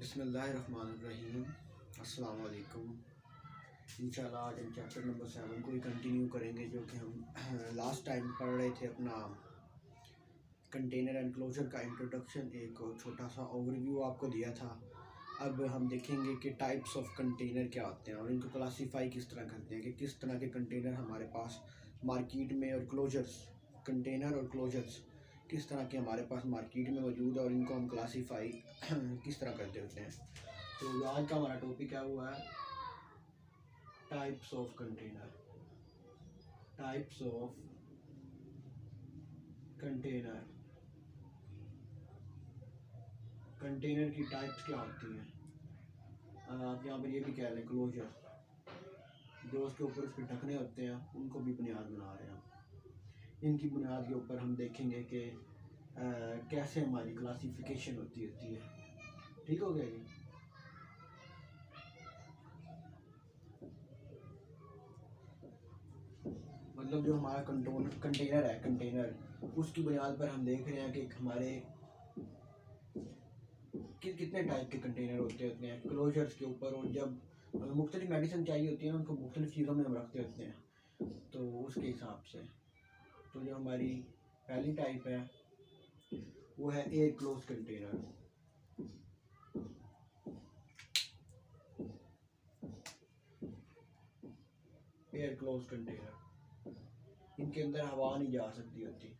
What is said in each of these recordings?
बिस्मिल्लाहिर्रहमानिर्रहीम। अस्सलाम वालेकुम। इंशाल्लाह आज हम चैप्टर नंबर 7 को ही कंटिन्यू करेंगे, जो कि हम लास्ट टाइम पढ़ रहे थे। अपना कंटेनर एंड क्लोजर का इंट्रोडक्शन, एक छोटा सा ओवरव्यू आपको दिया था। अब हम देखेंगे कि टाइप्स ऑफ कंटेनर क्या होते हैं और इनको क्लासीफाई किस तरह करते हैं, कि किस तरह के कंटेनर हमारे पास मार्केट में, और क्लोजर्स, कंटेनर और क्लोजर्स किस तरह के हमारे पास मार्केट में मौजूद है और इनको हम क्लासीफाई किस तरह करते होते हैं। तो आज का हमारा टॉपिक क्या हुआ है? Types of container. Types of container. Container की टाइप्स क्या होती हैं? आप यहाँ पर ये भी कह रहे हैं क्लोजर, जो उसके ऊपर उसके ढकने होते हैं, उनको भी बुनियाद बना रहे हैं। इनकी बुनियाद के ऊपर हम देखेंगे कि कैसे हमारी क्लासिफिकेशन होती है। ठीक हो गया जी? मतलब जो हमारा कंटेनर है, कंटेनर, उसकी बुनियाद पर हम देख रहे हैं कि हमारे कितने टाइप के कंटेनर होते हैं क्लोजर्स के ऊपर। और जब हमें मुख्तलिफ मेडिसिन चाहिए होती है, उनको मुख्तलिफ चीज़ों में हम रखते होते हैं, तो उसके हिसाब से। तो जो हमारी पहली टाइप है वो है air close container. Air close container, इनके अंदर हवा नहीं जा सकती होती।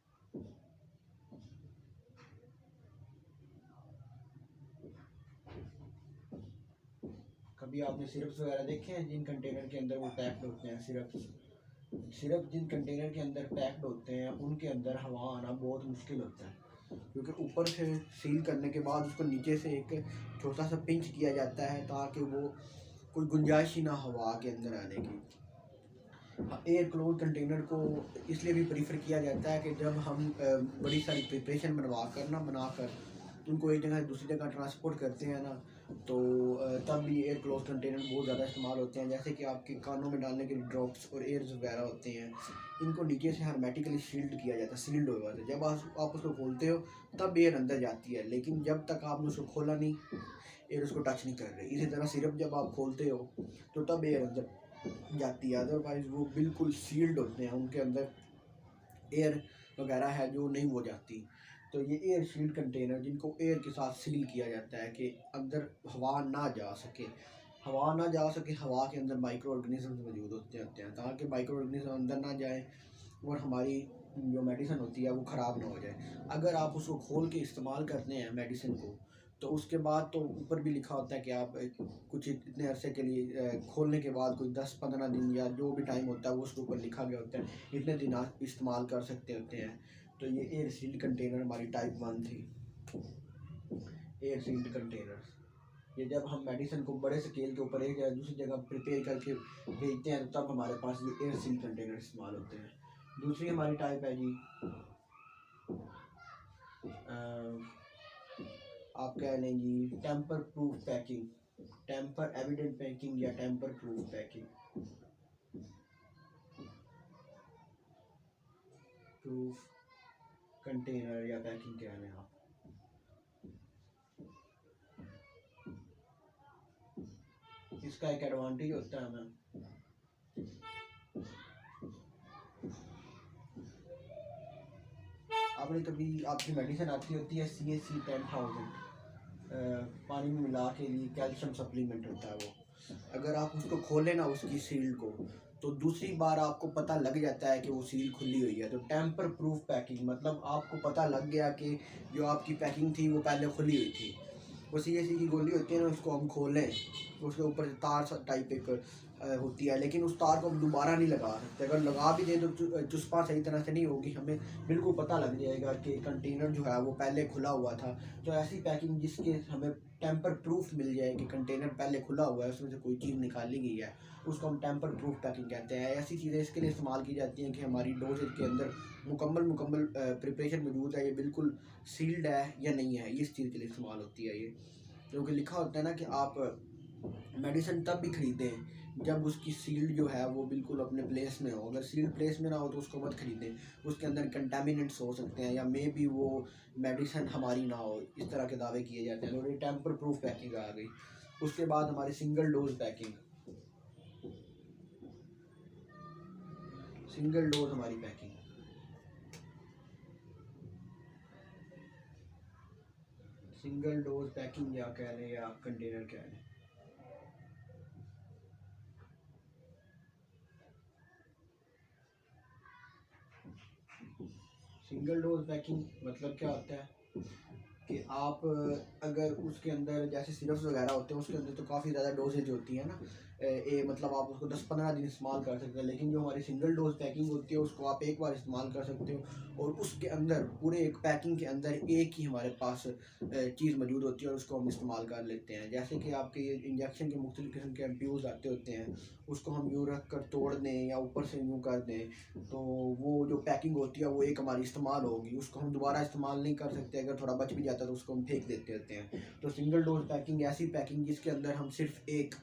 कभी आपने सिरप्स वगैरह देखे हैं जिन कंटेनर के अंदर वो पैक्ड होते हैं? सिरप जिन कंटेनर के अंदर पैक्ड होते हैं, उनके अंदर हवा आना बहुत मुश्किल होता है, क्योंकि ऊपर से सील करने के बाद उसको नीचे से एक छोटा सा पिंच किया जाता है, ताकि वो कोई गुंजाइश ही ना हवा के अंदर आने की। एयर क्लोज कंटेनर को इसलिए भी प्रीफर किया जाता है कि जब हम बड़ी सारी प्रिपरेशन बनाकर उनको एक जगह से दूसरी जगह ट्रांसपोर्ट करते हैं ना, तो तब भी एयर क्लोज कंटेनर बहुत ज़्यादा इस्तेमाल होते हैं। जैसे कि आपके कानों में डालने के लिए ड्रॉप्स और एयर्स वगैरह होते हैं, इनको नीचे से हर्मेटिकली शील्ड किया जाता है, सील्ड होगा। तो जब आप उसको खोलते हो तब एयर अंदर जाती है, लेकिन जब तक आपने उसको खोला नहीं, एयर उसको टच नहीं कर रही। इसी तरह सिरप जब आप खोलते हो तो तब एयर अंदर जाती है, अदरवाइज़ वो बिल्कुल सील्ड होते हैं, उनके अंदर एयर वगैरह है जो नहीं हो जाती। तो ये एयर शील्ड कंटेनर, जिनको एयर के साथ सील किया जाता है कि अंदर हवा ना जा सके। हवा के अंदर माइक्रो ऑर्गेनिज्म मौजूद होते हैं, ताकि माइक्रो ऑर्गेनिज्म अंदर ना जाए और हमारी जो मेडिसिन होती है वो ख़राब ना हो जाए। अगर आप उसको खोल के इस्तेमाल करते हैं मेडिसिन को, तो उसके बाद तो ऊपर भी लिखा होता है कि आप कुछ इतने अरसे के लिए खोलने के बाद कोई 10-15 दिन या जो भी टाइम होता है वो उसके ऊपर लिखा गया होता है, इतने दिन आप इस्तेमाल कर सकते होते हैं। तो ये एयर सील्ड कंटेनर हमारी टाइप 1 थी, एयर सील्ड कंटेनर्स। ये जब हम मेडिसिन को बड़े स्केल के ऊपर एक जगह दूसरी जगह प्रिपेयर करके भेजते हैं, तब हमारे पास ये एयर सील्ड कंटेनर इस्तेमाल होते हैं। दूसरी हमारी टाइप है जी, आप कह लें जी tamper proof packing, tamper evident packing या tamper proof packing. Proof container या पैकिंग कह लें आप। इसका एक एडवांटेज होता है हमें, आपने कभी आपकी मेडिसिन आती होती है CAC 10,000, पानी में मिला के लिए कैल्शियम सप्लीमेंट होता है वो। अगर आप उसको खोलें ना, उसकी सील को, तो दूसरी बार आपको पता लग जाता है कि वो सील खुली हुई है। तो टेम्पर प्रूफ पैकिंग मतलब आपको पता लग गया कि जो आपकी पैकिंग थी वो पहले खुली हुई थी। वो CAC की गोली होती है ना, उसको हम खोलें, उसके ऊपर तार टाइप एक होती है, लेकिन उस तार को हम दोबारा नहीं लगा सकते। अगर लगा भी दें तो चुस्पा सही तरह से नहीं होगी, हमें बिल्कुल पता लग जाएगा कि कंटेनर जो है वो पहले खुला हुआ था। तो ऐसी पैकिंग जिसके हमें टेम्पर प्रूफ मिल जाए कि कंटेनर पहले खुला हुआ है, उसमें से कोई चीज़ निकाली गई है, उसको हम टेम्पर प्रूफ पैकिंग कहते हैं। ऐसी चीज़ें इसके लिए इस्तेमाल की जाती हैं कि हमारी डोजेज के अंदर मुकम्मल प्रिपरेशन मौजूद है, ये बिल्कुल सील्ड है या नहीं है, इस चीज़ के लिए इस्तेमाल होती है ये। क्योंकि लिखा होता है ना कि आप मेडिसिन तब भी खरीदें जब उसकी सील्ड जो है वो बिल्कुल अपने प्लेस में हो। अगर सील्ड प्लेस में ना हो तो उसको मत खरीदें, उसके अंदर कंटामिनेंट्स हो सकते हैं या मे बी वो मेडिसिन हमारी ना हो, इस तरह के दावे किए जाते हैं। तो ये टेम्पर प्रूफ पैकिंग आ गई। उसके बाद हमारी single dose packing, single dose हमारी पैकिंग, सिंगल डोज पैकिंग या कह लें या कंटेनर कह लें। सिंगल डोज पैकिंग मतलब क्या होता है कि आप अगर उसके अंदर जैसे सिरप्स वगैरह होते हैं उसके अंदर तो काफ़ी ज़्यादा डोजेज होती है ना, मतलब आप उसको 10-15 दिन इस्तेमाल कर सकते हैं। लेकिन जो हमारी सिंगल डोज पैकिंग होती है उसको आप एक बार इस्तेमाल कर सकते हो और उसके अंदर पूरे एक पैकिंग के अंदर एक ही हमारे पास चीज़ मौजूद होती है और उसको हम इस्तेमाल कर लेते हैं। जैसे कि आपके ये इंजेक्शन के मुख्तलिफ़ किस्म के एम्प्यूल्स आते होते हैं, उसको हम यूँ रख कर तोड़ दें या ऊपर से यूँ कर दें तो वो जो पैकिंग होती है वो एक हमारी इस्तेमाल होगी, उसको हम दोबारा इस्तेमाल नहीं कर सकते। अगर थोड़ा बच भी जाता है तो उसको हम फेंक देते होते हैं। तो सिंगल डोज पैकिंग ऐसी पैकिंग जिसके अंदर हम सिर्फ एक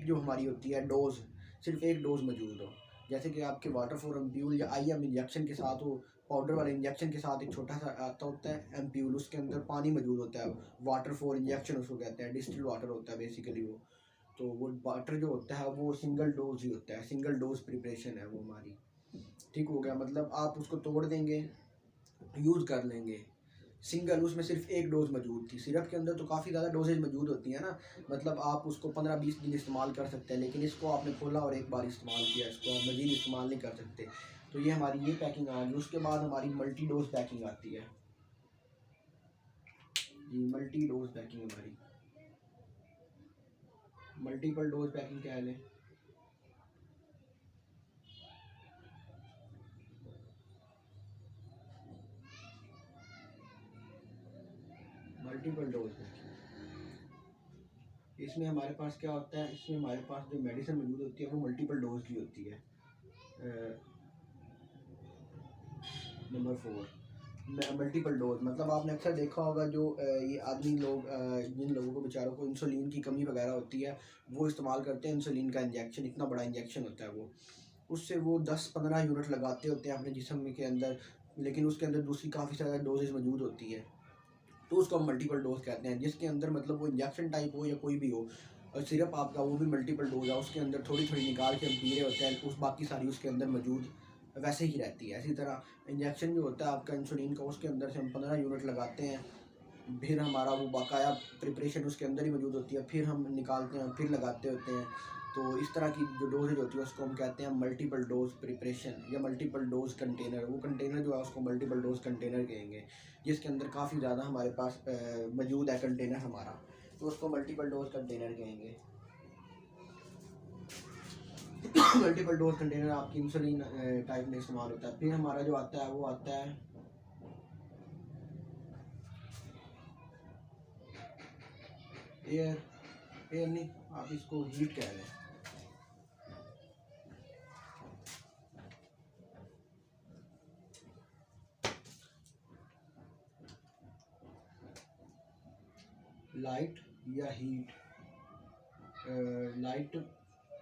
जो हमारी होती है डोज, सिर्फ एक डोज मौजूद हो। जैसे कि आपके वाटर फॉर एम्प्यूल या IM इंजेक्शन के साथ हो, पाउडर वाले इंजेक्शन के साथ एक छोटा सा आता होता है एम्प्यूल, उसके अंदर पानी मौजूद होता है। वाटर फॉर इंजेक्शन उसको कहते हैं, डिस्टिल वाटर होता है बेसिकली वो। तो वो वाटर जो होता है वो सिंगल डोज ही होता है, सिंगल डोज प्रिपरेशन है वो हमारी। ठीक हो गया, मतलब आप उसको तोड़ देंगे, यूज़ कर लेंगे। सिंगल उसमें सिर्फ एक डोज मौजूद थी। सिरप के अंदर तो काफ़ी ज़्यादा डोजेज मौजूद होती है ना, मतलब आप उसको 15-20 दिन इस्तेमाल कर सकते हैं। लेकिन इसको आपने खोला और एक बार इस्तेमाल किया, इसको आप मज़ीद इस्तेमाल नहीं कर सकते। तो ये हमारी ये पैकिंग आ गई। उसके बाद हमारी मल्टी डोज पैकिंग आती है जी, मल्टी डोज पैकिंग हमारी, मल्टीपल डोज पैकिंग कह लें। मल्टीपल डोज पैकिंग, इसमें हमारे पास क्या होता है, इसमें हमारे पास जो मेडिसिन मौजूद होती है वो मल्टीपल डोज की होती है। नंबर 4 मल्टीपल डोज, मतलब आपने अक्सर देखा होगा जो ये आदमी लोग जिन लोगों को बेचारों को इंसुलिन की कमी वगैरह होती है वो इस्तेमाल करते हैं इंसुलिन का इंजेक्शन, इतना बड़ा इंजेक्शन होता है वो, उससे वो 10-15 यूनिट लगाते होते हैं अपने जिस्म के अंदर। लेकिन उसके अंदर दूसरी काफ़ी ज़्यादा डोजेज मौजूद होती है, तो उसको हम मल्टीपल डोज कहते हैं। जिसके अंदर मतलब वो इंजेक्शन टाइप हो या कोई भी हो, और सिरप आपका वो भी मल्टीपल डोज है, उसके अंदर थोड़ी थोड़ी निकाल के हम पी रहे होते हैं, उस बाकी सारी उसके अंदर मौजूद वैसे ही रहती है। इसी तरह इंजेक्शन जो होता है आपका इंसुलिन का, उसके अंदर से हम 15 यूनिट लगाते हैं, फिर हमारा वो बाकाया प्रिपरेशन उसके अंदर ही मौजूद होती है, फिर हम निकालते हैं फिर लगाते होते हैं। तो इस तरह की जो डोजेज होती है उसको हम कहते हैं मल्टीपल डोज प्रिपरेशन या मल्टीपल डोज कंटेनर। वो कंटेनर जो है उसको मल्टीपल डोज कंटेनर कहेंगे, जिसके अंदर काफ़ी ज़्यादा हमारे पास मौजूद है कंटेनर हमारा, तो उसको मल्टीपल डोज कंटेनर कहेंगे। मल्टीपल डोज कंटेनर आपकी इंसुलिन टाइप में इस्तेमाल होता है। फिर हमारा जो आता है वो आता है एयर, एयर नहीं आप इसको हीट कह रहे हैं। लाइट या हीट, लाइट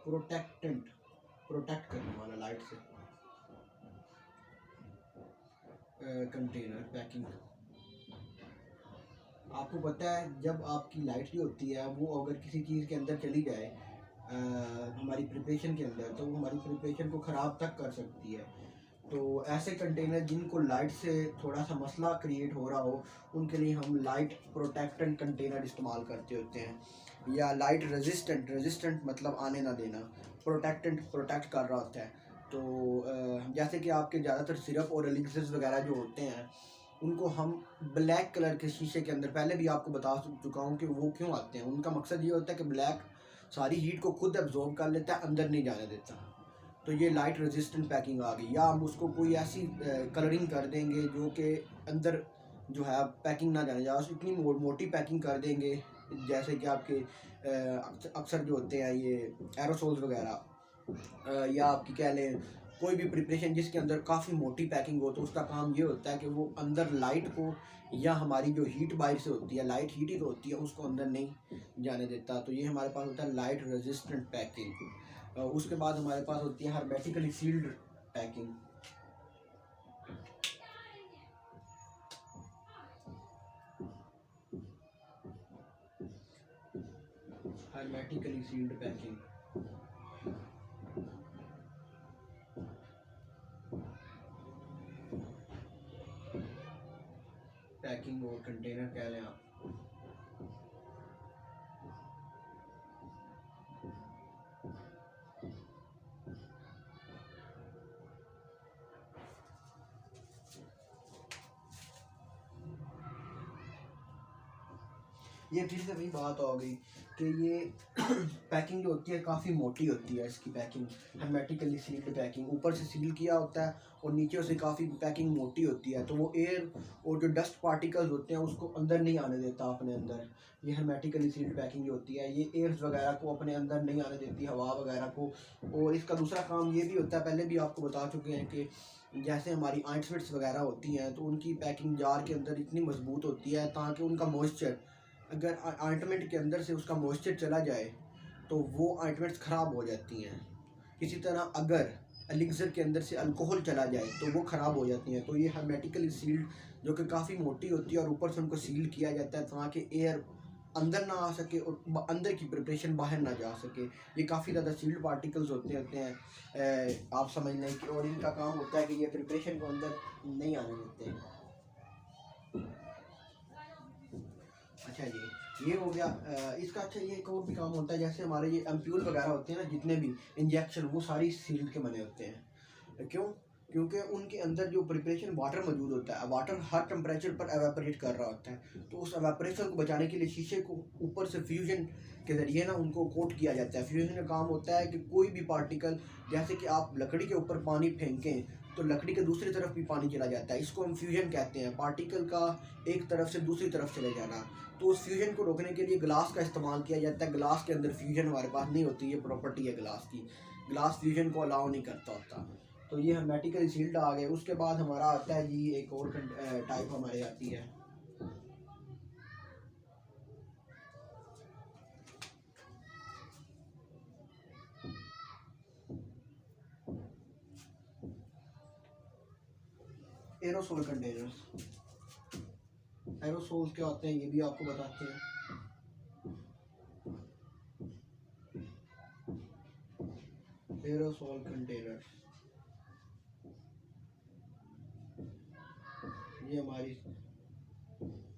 प्रोटेक्टेंट, प्रोटेक्ट करने वाला लाइट से कंटेनर पैकिंग। आपको पता है जब आपकी लाइट जो होती है वो अगर किसी चीज़ के अंदर चली जाए हमारी प्रिपरेशन के अंदर, तो वो हमारी प्रिपरेशन को ख़राब तक कर सकती है। तो ऐसे कंटेनर जिनको लाइट से थोड़ा सा मसला क्रिएट हो रहा हो उनके लिए हम लाइट प्रोटेक्टेंट कंटेनर इस्तेमाल करते होते हैं, या लाइट रेजिस्टेंट, रेजिस्टेंट मतलब आने ना देना, प्रोटेक्टेंट प्रोटेक्ट कर रहा होता है। तो जैसे कि आपके ज़्यादातर सिरप और एलिक्सर्स वगैरह जो होते हैं उनको हम ब्लैक कलर के शीशे के अंदर, पहले भी आपको बता चुका हूँ कि वो क्यों आते हैं। उनका मकसद ये होता है कि ब्लैक सारी हीट को खुद एब्जॉर्ब कर लेता है, अंदर नहीं जाने देता। तो ये लाइट रेजिस्टेंट पैकिंग आ गई। या हम उसको कोई ऐसी कलरिंग कर देंगे जो कि अंदर जो है पैकिंग ना जाने जाए, इतनी मोटी पैकिंग कर देंगे जैसे कि आपके अक्सर जो होते हैं ये एरोसोल्स वगैरह, या आपकी कह लें कोई भी प्रिपरेशन जिसके अंदर काफ़ी मोटी पैकिंग हो तो उसका काम ये होता है कि वो अंदर लाइट को या हमारी जो हीट बाहर से होती है, लाइट हीट ही तो होती है, उसको अंदर नहीं जाने देता। तो ये हमारे पास होता है लाइट रेजिस्टेंट पैकिंग। उसके बाद हमारे पास होती है hermetically sealed packing. Hermetically sealed packing packing और कंटेनर कह लें आप। ये फिर से वही बात हो गई कि ये पैकिंग जो होती है काफ़ी मोटी होती है। इसकी पैकिंग हर्मेटिकली सील्ड पैकिंग, ऊपर से सील किया होता है और नीचे से काफ़ी पैकिंग मोटी होती है, तो वो एयर और जो डस्ट पार्टिकल्स होते हैं उसको अंदर नहीं आने देता अपने अंदर। ये हर्मेटिकली सील्ड पैकिंग जो होती है ये एयर्स वगैरह को अपने अंदर नहीं आने देती, हवा वगैरह को। और इसका दूसरा काम ये भी होता है, पहले भी आपको बता चुके हैं कि जैसे हमारी आइंटमेंट्स वगैरह होती हैं तो उनकी पैकिंग जार के अंदर इतनी मजबूत होती है ताकि उनका मॉइस्चर, अगर आइंटमेंट के अंदर से उसका मॉइस्चर चला जाए तो वो आइंटमेंट्स ख़राब हो जाती हैं। इसी तरह अगर एलिक्सर के अंदर से अल्कोहल चला जाए तो वो ख़राब हो जाती हैं। तो ये हर्मेटिकली सील्ड जो कि काफ़ी मोटी होती है और ऊपर से उनको सील किया जाता है ताकि एयर अंदर ना आ सके और अंदर की प्रिपरेशन बाहर ना जा सके। ये काफ़ी ज़्यादा सील्ड पार्टिकल्स होते हैं, आप समझ लें कि, और इनका काम होता है कि ये प्रिपरेशन को अंदर नहीं आने देते हैं। अच्छा जी, ये हो गया इसका। अच्छा, ये एक और भी काम होता है, जैसे हमारे ये एम्प्यूल वगैरह होते हैं ना, जितने भी इंजेक्शन, वो सारी सील्ड के बने होते हैं। क्यों? क्योंकि उनके अंदर जो प्रिपरेशन वाटर मौजूद होता है, वाटर हर टेम्परेचर पर एवेपोरेट कर रहा होता है, तो उस एवेपोरेशन को बचाने के लिए शीशे को ऊपर से फ्यूजन के ज़रिए ना उनको कोट किया जाता है। फ्यूजन का काम होता है कि कोई भी पार्टिकल, जैसे कि आप लकड़ी के ऊपर पानी फेंकें तो लकड़ी के दूसरी तरफ भी पानी चला जाता है, इसको हम फ्यूजन कहते हैं, पार्टिकल का एक तरफ से दूसरी तरफ चले जाना। तो उस फ्यूजन को रोकने के लिए ग्लास का इस्तेमाल किया जाता है। ग्लास के अंदर फ्यूजन हमारे पास नहीं होती, ये प्रॉपर्टी है ग्लास की, ग्लास फ्यूजन को अलाउ नहीं करता होता। तो ये हर्मेटिकली सील्ड आ गए। उसके बाद हमारा आता है जी एक और टाइप हमारे आती है एरोसोल कंटेनर्स। एरोसोल्स क्या होते हैं ये भी आपको बताते हैं। एरोसोल कंटेनर्स ये हमारी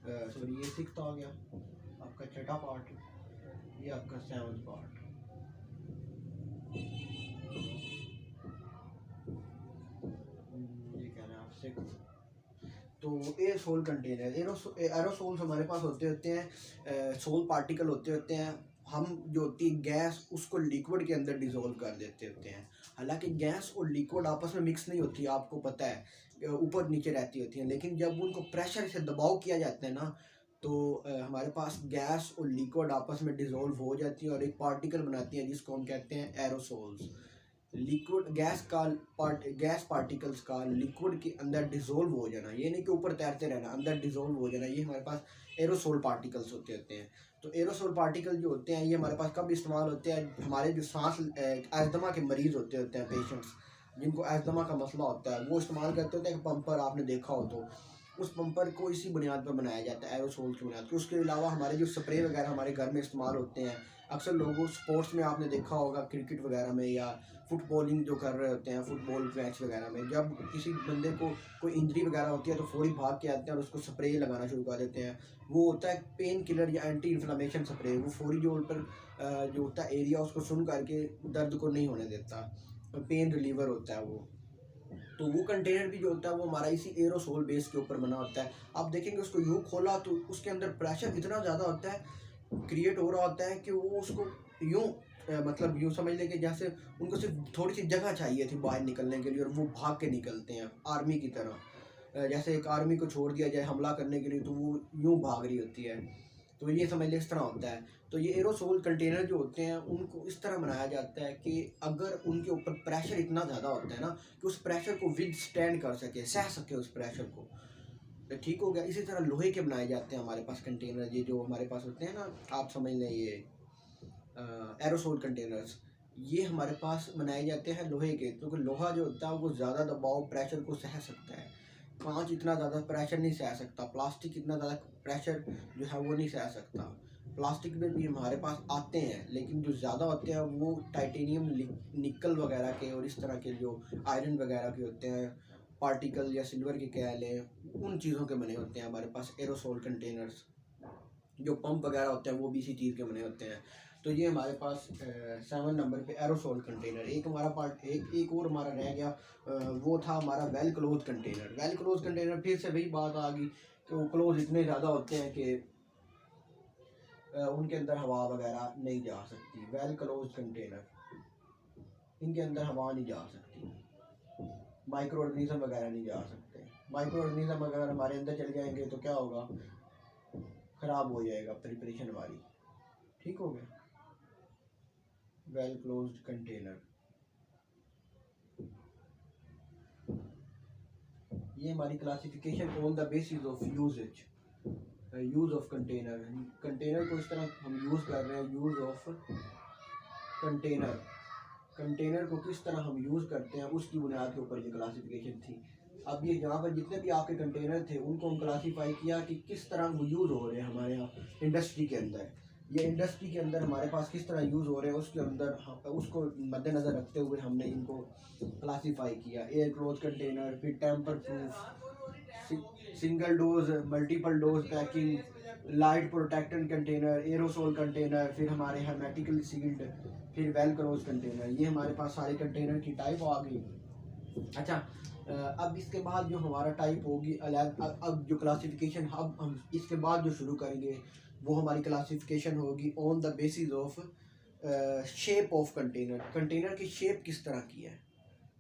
सॉरी ये 6th आ गया, आपका छठा पार्ट, ये आपका 7th पार्ट। ये कह रहे हैं आप 6th। तो एरोसोल कंटेनर, एरोसोल्स हमारे पास होते हैं सोल पार्टिकल होते हैं। हम जो होती है गैस उसको लिक्विड के अंदर डिज़ोल्व कर देते होते हैं। हालांकि गैस और लिक्विड आपस में मिक्स नहीं होती, आपको पता है, ऊपर नीचे रहती होती हैं, लेकिन जब उनको प्रेशर से दबाव किया जाता है ना तो हमारे पास गैस और लिक्विड आपस में डिज़ोल्व हो जाती है और एक पार्टिकल बनाती हैं जिसको हम कहते हैं एरोसोल्स। लिक्विड गैस पार्टिकल्स का लिक्विड के अंदर डिज़ोल्व हो जाना, ये नहीं कि ऊपर तैरते रहना, अंदर डिज़ोल्व हो जाना, ये हमारे पास एरोसोल पार्टिकल्स होते हैं। तो एरोसोल पार्टिकल जो होते हैं ये हमारे पास कब इस्तेमाल होते हैं? हमारे जो सांस अस्थमा के मरीज़ होते हैं पेशेंट्स, जिनको अस्थमा का मसला होता है, वो इस्तेमाल करते होते हैं। पंपर आपने देखा हो तो उस पंपर को इसी बुनियाद पर बनाया जाता है, एरोसोल की बुनियाद पर। उसके अलावा हमारे जो स्प्रे वगैरह हमारे घर में इस्तेमाल होते हैं, अक्सर लोगों स्पोर्ट्स में आपने देखा होगा, क्रिकेट वगैरह में या फुटबॉलिंग जो कर रहे होते हैं, फुटबॉल मैच वगैरह में, जब किसी बंदे को कोई इंजरी वगैरह होती है तो फौरी भाग के आते हैं और उसको स्प्रे लगाना शुरू कर देते हैं। वो होता है पेन किलर या एंटी इन्फ्लेमेशन स्प्रे। वो फौरी जो ऊपर जो होता है एरिया उसको सुन करके दर्द को नहीं होने देता, पेन रिलीवर होता है वो। तो वो कंटेनर भी जो होता है वो हमारा इसी एरोसोल बेस के ऊपर बना होता है। आप देखेंगे उसको यूँ खोला तो उसके अंदर प्रेशर इतना ज़्यादा होता है, क्रिएट हो रहा होता है कि वो उसको यूँ मतलब यूँ समझ लें कि जैसे उनको सिर्फ थोड़ी सी जगह चाहिए थी बाहर निकलने के लिए और वो भाग के निकलते हैं आर्मी की तरह। जैसे एक आर्मी को छोड़ दिया जाए हमला करने के लिए तो वो यूँ भाग रही होती है। तो ये समझ लें इस तरह होता है। तो ये एरोसोल कंटेनर जो होते हैं उनको इस तरह बनाया जाता है कि अगर उनके ऊपर प्रेशर इतना ज़्यादा होता है ना कि उस प्रेशर को विद स्टैंड कर सके, सह सके उस प्रेशर को, तो ठीक हो गया। इसी तरह लोहे के बनाए जाते हैं हमारे पास कंटेनर, ये जो हमारे पास होते हैं ना, आप समझ लें ये एरोसोल कंटेनर्स, ये हमारे पास बनाए जाते हैं लोहे के, क्योंकि लोहा जो होता है वो ज़्यादा दबाव प्रेशर को सह सकता है। कांच इतना ज़्यादा प्रेशर नहीं सह सकता, प्लास्टिक इतना ज़्यादा प्रेशर जो है वो नहीं सह सकता। प्लास्टिक में भी हमारे पास आते हैं, लेकिन जो ज़्यादा होते हैं वो टाइटेनियम, निकल वगैरह के और इस तरह के जो आयरन वगैरह के होते हैं, पार्टिकल या सिल्वर के कह लें, उन चीज़ों के बने होते हैं हमारे पास एरोसोल कंटेनर्स। जो पंप वगैरह होते हैं वो भी इसी चीज़ के बने होते हैं। तो ये हमारे पास 7 नंबर पे एरोसोल कंटेनर। एक हमारा पार्ट एक और हमारा रह गया, वो था हमारा well close container. Well close container फिर से वही बात आ गई कि वो क्लोज इतने ज़्यादा होते हैं कि उनके अंदर हवा वगैरह नहीं जा सकती। वेल क्लोज कंटेनर, इनके अंदर हवा नहीं जा सकती, माइक्रो ऑर्गेनिज्म वगैरह नहीं जा सकते। माइक्रो ऑर्गेनिज्म अगर हमारे अंदर चले जाएंगे तो क्या होगा, ख़राब हो जाएगा प्रिपरेशन हमारी। ठीक हो गया, वेल क्लोज्ड कंटेनर। ये हमारी classification on the basis of usages, use of container. Container को इस तरह हम यूज़ कर रहे हैं, यूज़ ऑफ कंटेनर, कंटेनर को किस तरह हम यूज़ करते हैं उसकी बुनियाद के ऊपर ये क्लासिफिकेशन थी। अब ये यहाँ पर जितने भी आपके कंटेनर थे उनको हम क्लासीफाई किया कि किस तरह वो यूज़ हो रहे हैं हमारे यहाँ इंडस्ट्री के अंदर। ये इंडस्ट्री के अंदर हमारे पास किस तरह यूज़ हो रहे हैं उसके अंदर उसको मद्देनज़र रखते हुए हमने इनको क्लासीफाई किया। एयर क्लोज कंटेनर, फिर tamper proof, single dose, multiple dose packing, light protected container, aerosol container, फिर हमारे हेर्मेटिकली सील्ड, फिर वेल क्लोज कंटेनर। ये हमारे पास सारे कंटेनर की टाइप आ गई। अच्छा, अब इसके बाद जो हमारा टाइप होगी अब जो क्लासिफिकेशन अब हम इसके बाद जो शुरू करेंगे वो हमारी क्लासिफिकेशन होगी on the basis of shape of container. Container की शेप किस तरह की है,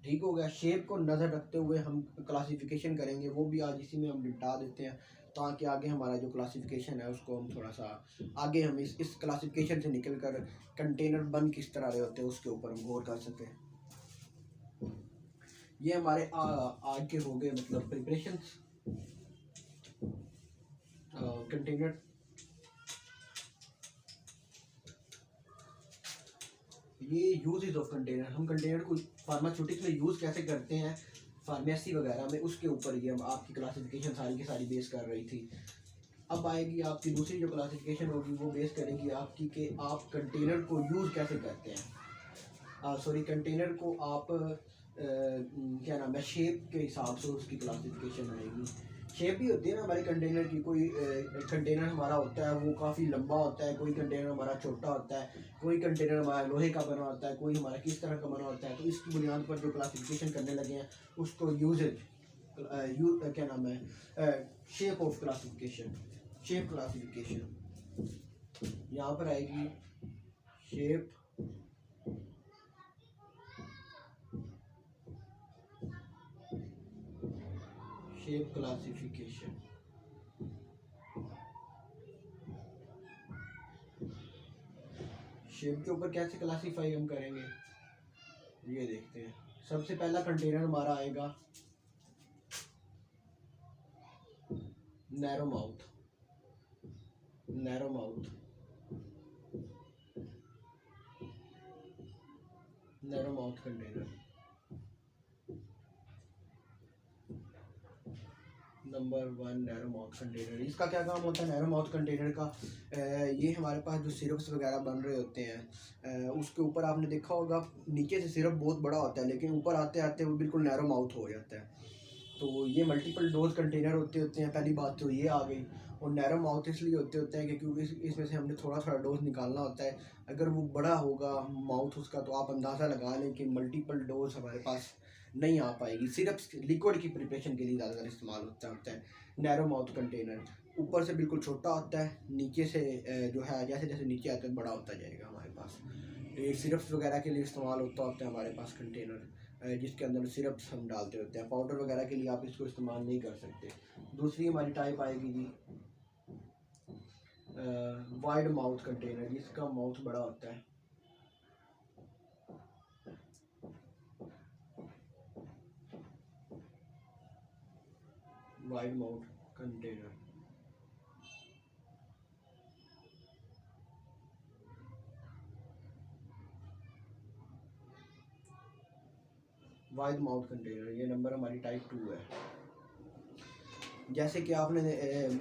ठीक हो गया। शेप को नज़र रखते हुए हम क्लासिफिकेशन करेंगे, वो भी आज इसी में हम निपटा देते हैं ताकि आगे हमारा जो क्लासिफिकेशन है उसको हम थोड़ा सा आगे हम इस क्लासिफिकेशन से निकल कर कंटेनर बन किस तरह रहे होते हैं उसके ऊपर हम गौर कर सकें। ये हमारे आज के हो गए मतलब प्रिपरेशंस कंटेनर। ये यूजेस ऑफ कंटेनर, हम कंटेनर को फार्मास्यूटिक्स में यूज़ कैसे करते हैं फार्मेसी वगैरह में, उसके ऊपर ये हम आपकी क्लासिफिकेशन सारी की सारी बेस कर रही थी। अब आएगी आपकी दूसरी जो क्लासिफिकेशन होगी वो बेस करेगी आपकी कि आप कंटेनर को यूज़ कैसे करते हैं। सॉरी, कंटेनर को आप क्या नाम है, शेप के हिसाब से उसकी क्लासिफिकेशन आएगी। शेप भी होती है ना हमारे कंटेनर की, कोई कंटेनर हमारा होता है वो काफ़ी लंबा होता है, कोई कंटेनर हमारा छोटा होता है, कोई कंटेनर हमारा लोहे का बना होता है, कोई हमारा किस तरह का बना होता है। तो इसकी बुनियाद पर जो क्लासिफिकेशन करने लगे हैं उसको यूजेज क्या नाम है, shape of classification, shape classification यहाँ पर आएगी। शेप शेप क्लासिफिकेशन, शेप के ऊपर कैसे क्लासीफाई हम करेंगे ये देखते हैं। सबसे पहला कंटेनर हमारा आएगा narrow mouth, narrow mouth, narrow mouth container. Number 1 narrow mouth container. इसका क्या काम होता है नैरो माउथ कंटेनर का, ये हमारे पास जो सिरप्स वगैरह बन रहे होते हैं उसके ऊपर आपने देखा होगा नीचे से सिरप बहुत बड़ा होता है लेकिन ऊपर आते आते वो बिल्कुल नैरो माउथ हो जाता है। तो ये मल्टीपल डोज कंटेनर होते हैं। पहली बात तो ये आ गई। और नैरो माउथ इसलिए होते हैं क्योंकि इसमें से हमने थोड़ा थोड़ा डोज निकालना होता है। अगर वो बड़ा होगा माउथ उसका तो आप अंदाज़ा लगा लें कि मल्टीपल डोज हमारे पास नहीं आ पाएगी। सिरप लिक्विड की प्रिपरेशन के लिए ज़्यादातर इस्तेमाल होता है नैरो माउथ कंटेनर। ऊपर से बिल्कुल छोटा होता है, नीचे से जो है जैसे जैसे नीचे आता है बड़ा होता जाएगा हमारे पास। ये सिरप्स वगैरह के लिए इस्तेमाल होता है हमारे पास कंटेनर, जिसके अंदर सिरप्स हम डालते होते हैं। पाउडर वगैरह के लिए आप इसको इस्तेमाल नहीं कर सकते। दूसरी हमारी टाइप आएगी जी वाइड माउथ कंटेनर, जिसका माउथ बड़ा होता है। Wide mouth container, wide mouth container, ये नंबर हमारी टाइप 2 है। जैसे कि आपने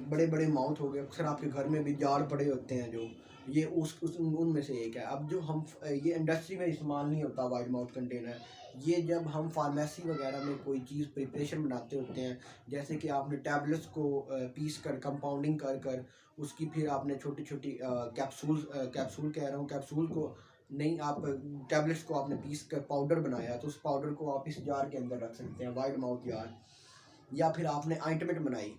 बड़े बड़े माउथ हो गए, अक्सर आपके घर में भी जार पड़े होते हैं जो, ये उस उनमें से एक है। अब जो हम ये इंडस्ट्री में इस्तेमाल नहीं होता वाइड माउथ कंटेनर, ये जब हम फार्मेसी वगैरह में कोई चीज़ प्रिपरेशन बनाते होते हैं, जैसे कि आपने टैबलेट्स को पीस कर कंपाउंडिंग कर कर उसकी फिर आपने छोटी छोटी कैप्सूल कह रहा हूँ, कैप्सूल को नहीं, आप टैबलेट्स को आपने पीस कर पाउडर बनाया, तो उस पाउडर को आप इस जार के अंदर रख सकते हैं, वाइड माउथ जार। या फिर आपने आइंटमेंट बनाई,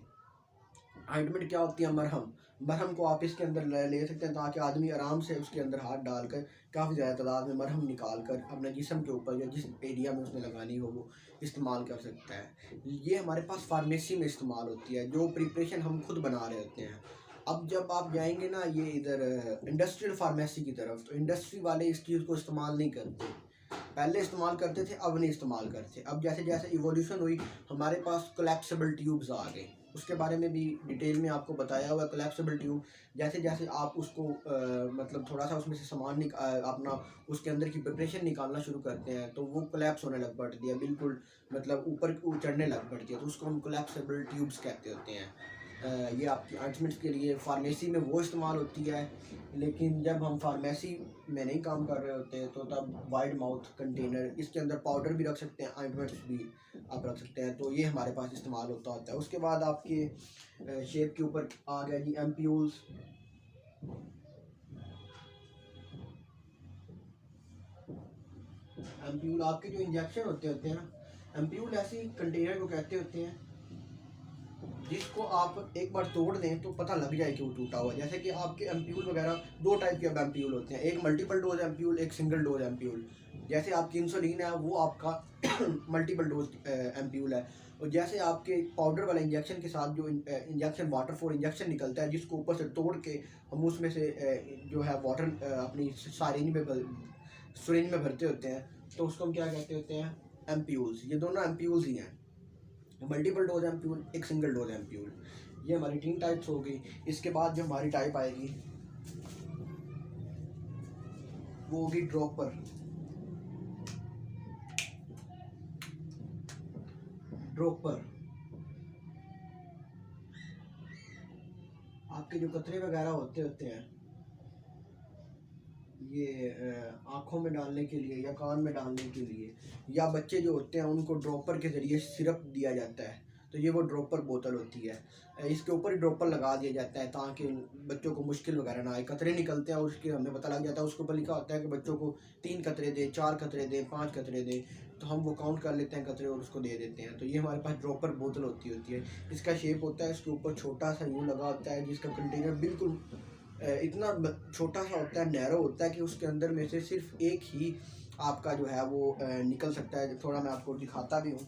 आइंटमेंट क्या होती है, मरहम, मरहम को आप इसके अंदर ले सकते हैं, ताकि आदमी आराम से उसके अंदर हाथ डालकर काफ़ी ज़्यादा तादाद में मरहम निकाल कर अपने जिस्म के ऊपर या जिस एरिया में उसने लगानी हो वो इस्तेमाल कर सकता है। ये हमारे पास फार्मेसी में इस्तेमाल होती है, जो प्रिपरेशन हम खुद बना रहे होते हैं। अब जब आप जाएंगे ना ये इधर इंडस्ट्रियल फार्मेसी की तरफ, तो इंडस्ट्री वाले इस चीज़ को इस्तेमाल नहीं करते, पहले इस्तेमाल करते थे, अब नहीं इस्तेमाल करते। अब जैसे जैसे इवोल्यूशन हुई, हमारे पास कोलैप्सिबल ट्यूब्स आ गए, उसके बारे में भी डिटेल में आपको बताया हुआ है। कोलैप्सिबल ट्यूब, जैसे जैसे आप उसको मतलब थोड़ा सा उसमें से सामान अपना उसके अंदर की प्रिपरेशन निकालना शुरू करते हैं, तो वो कोलैप्स होने लग पड़ती है, बिल्कुल मतलब ऊपर चढ़ने लग पड़ती है, तो उसको हम कोलैप्सिबल ट्यूब्स कहते होते हैं। ये आपकी आर्टमेंट्स के लिए फार्मेसी में वो इस्तेमाल होती है, लेकिन जब हम फार्मेसी में नहीं काम कर रहे होते तो तब वाइड माउथ कंटेनर, इसके अंदर पाउडर भी रख सकते हैं, आइंटमेंट्स भी आप रख सकते हैं, तो ये हमारे पास इस्तेमाल होता है। उसके बाद आपके शेप के ऊपर आ गया जी एम्प्यूल्स। एम्प्यूल आपके जो इंजेक्शन होते हैं ना, एम्प्यूल ऐसे कंटेनर को कहते होते हैं जिसको आप एक बार तोड़ दें तो पता लग जाए कि वो टूटा हुआ। जैसे कि आपके एम्प्यूल वगैरह दो टाइप के अब एम्प्यूल होते हैं, एक मल्टीपल डोज एम्प्यूल, एक सिंगल डोज एम्प्यूल। जैसे आपकी इंसुलिन है वो आपका मल्टीपल डोज एम्प्यूल है, और जैसे आपके पाउडर वाले इंजेक्शन के साथ जो इंजेक्शन वाटर फॉर इंजेक्शन निकलता है, जिसको ऊपर से तोड़ के हम उसमें से जो है वाटर अपनी सिरिंज में भरते होते हैं, तो उसको हम क्या कहते होते हैं, एम्प्यूल्स। ये दोनों एम्प्यूल्स ही हैं, मल्टीपल डोज एम्प्यूल, एक सिंगल डोज एम्प्यूल। ये हमारी 3 टाइप्स हो गई। इसके बाद जो हमारी टाइप आएगी वो होगी ड्रॉपर। ड्रॉपर आपके जो कतरे वगैरह होते हैं, ये आँखों में डालने के लिए या कान में डालने के लिए, या बच्चे जो होते हैं उनको ड्रॉपर के ज़रिए सिरप दिया जाता है, तो ये वो ड्रॉपर बोतल होती है। इसके ऊपर ही ड्रॉपर लगा दिया जाता है ताकि बच्चों को मुश्किल वगैरह ना आए। कतरे निकलते हैं और उसके हमें पता लग जाता है, उसके ऊपर लिखा होता है कि बच्चों को 3 कतरे दे, 4 कतरे दे, 5 कतरे दे, तो हम वो काउंट कर लेते हैं कतरे और उसको दे देते हैं। तो ये हमारे पास ड्रॉपर बोतल होती है। इसका शेप होता है, इसके ऊपर छोटा सा यूँ लगा होता है, जिसका कंटेनर बिल्कुल इतना छोटा सा होता है, नैरो होता है कि उसके अंदर में से सिर्फ एक ही आपका जो है वो निकल सकता है। थोड़ा मैं आपको दिखाता भी हूँ।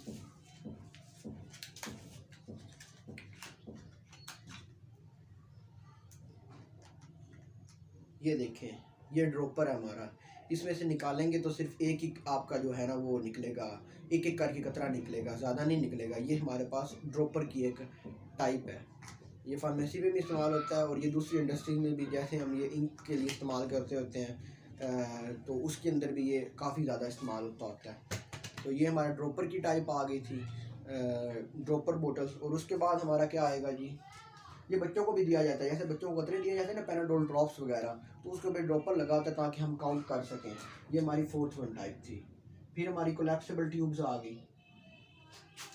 ये देखें, ये ड्रॉपर है हमारा, इसमें से निकालेंगे तो सिर्फ एक ही आपका जो है ना वो निकलेगा, एक एक करके कतरा निकलेगा, ज़्यादा नहीं निकलेगा। ये हमारे पास ड्रॉपर की एक टाइप है। ये फार्मेसी में भी इस्तेमाल होता है, और ये दूसरी इंडस्ट्री में भी, जैसे हम ये इंक के लिए इस्तेमाल करते होते हैं, तो उसके अंदर भी ये काफ़ी ज़्यादा इस्तेमाल होता है। तो ये हमारा ड्रॉपर की टाइप आ गई थी, ड्रॉपर बोटल्स। और उसके बाद हमारा क्या आएगा जी, ये बच्चों को भी दिया जाता है, जैसे बच्चों को कतरे दिए जाते हैं ना, पैनाडोल ड्रॉप्स वगैरह, तो उसके ऊपर ड्रॉपर लगा होता है ताकि हम काउंट कर सकें। ये हमारी 4th वन टाइप थी। फिर हमारी कोलैप्सिबल ट्यूब्स आ गई,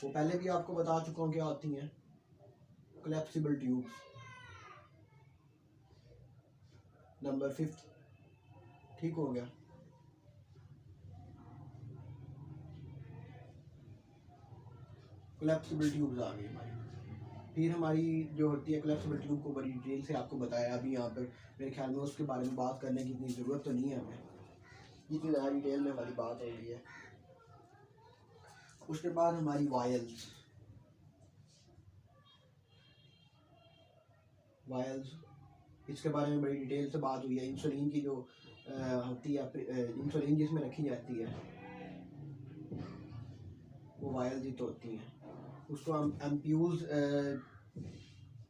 वो पहले भी आपको बता चुका हूँ क्या होती हैं कोलैप्सिबल ट्यूब्स। नंबर 5th ठीक हो गया। कोलैप्सिबल ट्यूब्स आ गई हमारी। फिर हमारी जो होती है कोलैप्सिबल ट्यूब को बड़ी डिटेल से आपको बताया अभी यहाँ पर, मेरे ख्याल में उसके बारे में बात करने की इतनी ज़रूरत तो नहीं है हमें, जितनी ज़्यादा डिटेल में हमारी बात हो रही है। उसके बाद हमारी वायल्स। वायल्स इसके बारे में बड़ी डिटेल से बात हुई है। इंसुलिन की जो होती है, इंसुलिन जिसमें रखी जाती है वो वायल्स ही तो होती हैं। उसको हम एम्प्यूल्स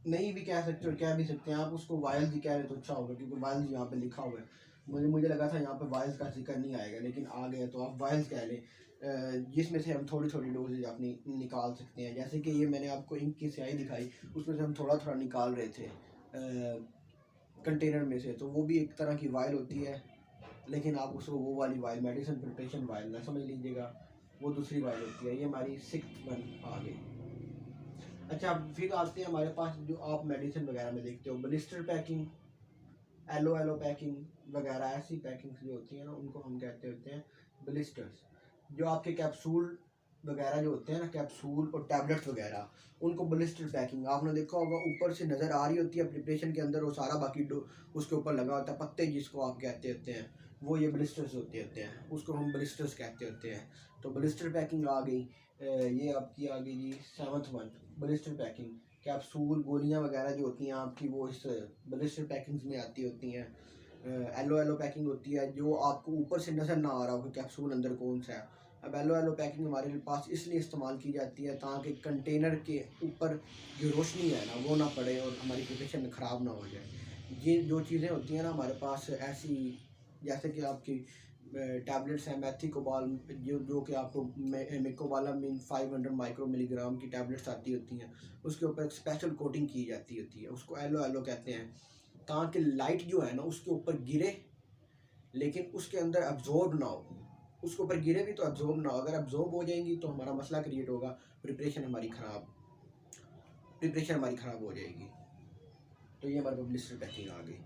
नहीं भी कह सकते और कह भी सकते हैं आप, उसको वायल्स ही कह रहे तो अच्छा होगा, क्योंकि वायल्स यहाँ पे लिखा हुआ है। मुझे लगा था यहाँ पे वायल्स का जिक्र नहीं आएगा, लेकिन आ गया तो आप वायल्स कह लें, जिसमें से हम थोड़ी थोड़ी डोजेज अपनी निकाल सकते हैं। जैसे कि ये मैंने आपको इंक की स्याही दिखाई, उसमें से हम थोड़ा थोड़ा निकाल रहे थे कंटेनर में से, तो वो भी एक तरह की वायल होती है, लेकिन आप उसको वो वाली वायल मेडिसिन प्रिपरेशन वायल ना समझ लीजिएगा, वो दूसरी वायल होती है। ये हमारी 6th वन आ गई। अच्छा, फिर आते हैं हमारे पास जो आप मेडिसिन वगैरह में देखते हो, ब्लिस्टर पैकिंग, एलो पैकिंग वगैरह, ऐसी पैकिंग्स जो होती हैं ना, उनको हम कहते होते हैं ब्लिस्टर्स। जो आपके कैप्सूल वगैरह जो होते हैं ना, कैप्सूल और टैबलेट्स वगैरह, उनको ब्लिस्टर पैकिंग आपने देखा होगा, ऊपर से नज़र आ रही होती है प्रिपरेशन के अंदर, वो सारा बाकी उसके ऊपर लगा होता है पत्ते, जिसको आप कहते होते हैं, वो ये ब्लिस्टर्स होते हैं, उसको हम ब्लिस्टर्स कहते होते हैं। तो ब्लिस्टर पैकिंग आ गई। ये आपकी आ गई जी 7th one, blister packing. Capsule गोलियां वगैरह जो होती हैं आपकी, वो इस ब्लिस्टर पैकिंग्स में आती होती हैं। एलो पैकिंग होती है, जो आपको ऊपर से नज़र ना आ रहा हो कि कैप्सूल अंदर कौन सा है। अब एलो पैकिंग हमारे पास इसलिए इस्तेमाल की जाती है ताकि कंटेनर के ऊपर जो रोशनी है ना वो ना पड़े और हमारी प्रिपरेशन ख़राब ना हो जाए। ये जो चीज़ें होती हैं ना हमारे पास ऐसी, जैसे कि आपकी टैबलेट्स हैं मैथिकोबाल, जो कि आपको मेकोबालामिन 500 माइक्रो मिलीग्राम की टैबलेट्स आती होती हैं, उसके ऊपर एक स्पेशल कोटिंग की जाती होती है, उसको एलो कहते हैं, ताकि लाइट जो है ना उसके ऊपर गिरे लेकिन उसके अंदर अब्जॉर्ब ना हो। उसके ऊपर गिरे भी तो अब्जॉर्ब ना हो, अगर अब्जॉर्ब हो जाएंगी तो हमारा मसला क्रिएट होगा, प्रिपरेशन हमारी ख़राब हो जाएगी। तो ये हमारे ब्लिस्टर पैकिंग आ गई।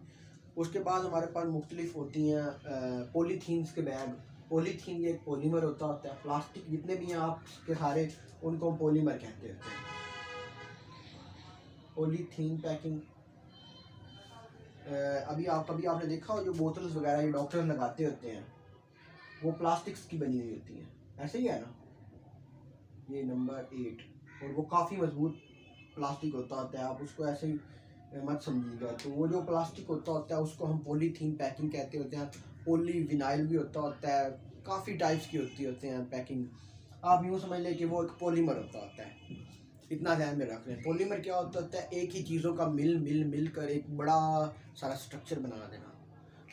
उसके बाद हमारे पास मुख्तलिफ होती हैं पॉलीथीन्स के बैग। पॉलीथीन ये एक पॉलीमर होता है, प्लास्टिक जितने भी हैं आपके सारे, उनको हम पॉलीमर कहते हैं। पॉलीथीन पैकिंग, कभी आपने देखा हो जो बोतल्स वगैरह ये डॉक्टर्स लगाते होते हैं, वो प्लास्टिक्स की बनी हुई होती हैं, ऐसे ही है ना, ये नंबर 8, और वो काफ़ी मजबूत प्लास्टिक होता है, आप उसको ऐसे ही मत समझिएगा। तो वो जो प्लास्टिक होता है उसको हम पॉलीथीन पैकिंग कहते होते हैं। पॉली विनाइल भी होता है, काफ़ी टाइप्स की होते हैं पैकिंग। आप यूँ समझ लें कि वो एक पॉलीमर होता है, इतना ध्यान में रख लें। पॉलीमर क्या होता है, एक ही चीज़ों का मिल कर एक बड़ा सारा स्ट्रक्चर बना देना,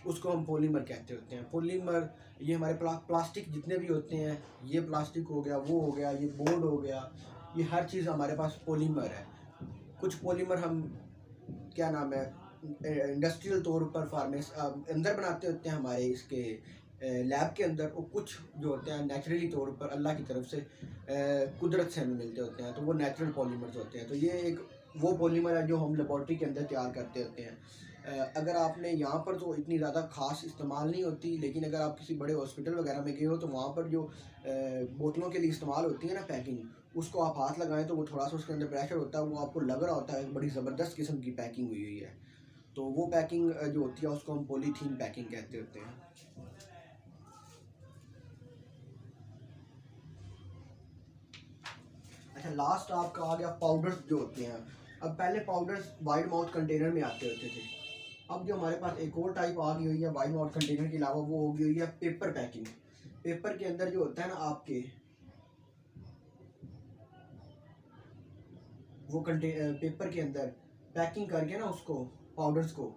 उसको हम पॉलीमर कहते होते हैं। पॉलीमर ये हमारे प्लास्टिक जितने भी होते हैं, ये प्लास्टिक हो गया, वो हो गया, ये बोर्ड हो गया, ये हर चीज़ हमारे पास पॉलीमर है। कुछ पॉलीमर हम क्या नाम है इंडस्ट्रियल तौर पर फार्मेस अंदर बनाते होते हैं हमारे इसके लैब के अंदर, और कुछ जो होते हैं नेचुरली तौर पर अल्लाह की तरफ से कुदरत से हमें मिलते होते हैं, तो वो नेचुरल पॉलीमर्स होते हैं। तो ये एक वो पॉलीमर है जो हम लेबॉर्ट्री के अंदर तैयार करते होते हैं। अगर आपने यहाँ पर तो इतनी ज़्यादा ख़ास इस्तेमाल नहीं होती, लेकिन अगर आप किसी बड़े हॉस्पिटल वगैरह में गए हो तो वहाँ पर जो बोतलों के लिए इस्तेमाल होती है ना पैकिंग, उसको आप हाथ लगाएं तो वो थोड़ा सा उसके अंदर प्रेशर होता है, वो आपको लग रहा होता है बड़ी ज़बरदस्त किस्म की पैकिंग हुई है। तो वो पैकिंग जो होती है उसको हम पॉलीथीन पैकिंग कहते होते हैं। अच्छा, लास्ट आपका आ गया पाउडर्स जो होते हैं। अब पहले पाउडर्स वाइड माउथ कंटेनर में आते होते थे, अब जो हमारे पास एक और टाइप आ गई हुई है वाइड माउथ कंटेनर के अलावा, वो हो गई हुई है पेपर पैकिंग। पेपर के अंदर जो होता है ना आपके वो पेपर के अंदर पैकिंग करके ना उसको पाउडर्स को,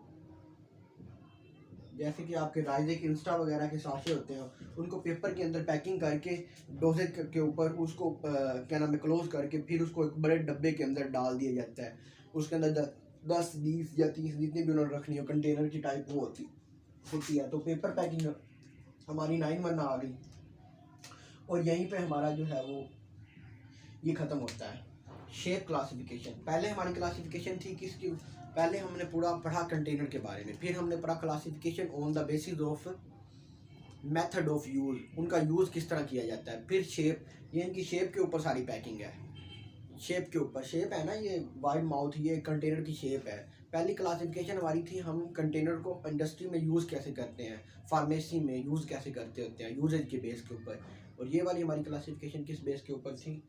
जैसे कि आपके राइजे के इंस्टा वगैरह के साशे होते हैं, उनको पेपर के अंदर पैकिंग करके डोजेज के ऊपर उसको क्या नाम है क्लोज करके फिर उसको एक बड़े डब्बे के अंदर डाल दिया जाता है। उसके अंदर 10, 20 या 30 जितनी भी उन्होंने रखनी हो कंटेनर की टाइप वो होती है। तो पेपर पैकिंग हमारी 9 वन आ गई, और यहीं पे हमारा जो है वो ये ख़त्म होता है। शेप क्लासिफिकेशन, पहले हमारी क्लासिफिकेशन थी किसकी, पहले हमने पूरा पढ़ा कंटेनर के बारे में, फिर हमने पढ़ा classification on the basis of method of use, उनका यूज़ किस तरह किया जाता है। फिर शेप, ये इनकी शेप के ऊपर सारी पैकिंग है, शेप के ऊपर, शेप है ना ये वाइड माउथ, ये कंटेनर की शेप है। पहली क्लासिफिकेशन हमारी थी हम कंटेनर को इंडस्ट्री में यूज़ कैसे करते हैं, फार्मेसी में यूज़ कैसे करते होते हैं, यूजेज के बेस के ऊपर। और ये वाली हमारी क्लासिफिकेशन किस बेस के ऊपर थी,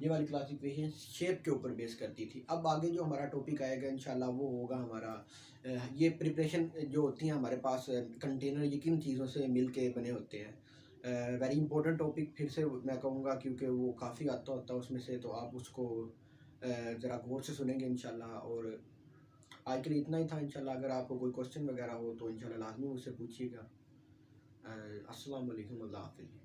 ये वाली क्लासिफिकेशन शेप के ऊपर बेस करती थी। अब आगे जो हमारा टॉपिक आएगा इंशाल्लाह वो होगा हमारा ये प्रिपरेशन जो होती है हमारे पास कंटेनर ये किन चीज़ों से मिल के बने होते हैं। वेरी इंपॉर्टेंट टॉपिक फिर से मैं कहूँगा क्योंकि वो काफ़ी आता होता है उसमें से, तो आप उसको ज़रा गौर से सुनेंगे इंशाल्लाह। और आज के लिए इतना ही था इंशाल्लाह। अगर आपको कोई क्वेश्चन वगैरह हो तो इंशाल्लाह लाजमी मुझसे पूछिएगा। अस्सलाम वालेकुम, अल्लाह हाफ़िज़।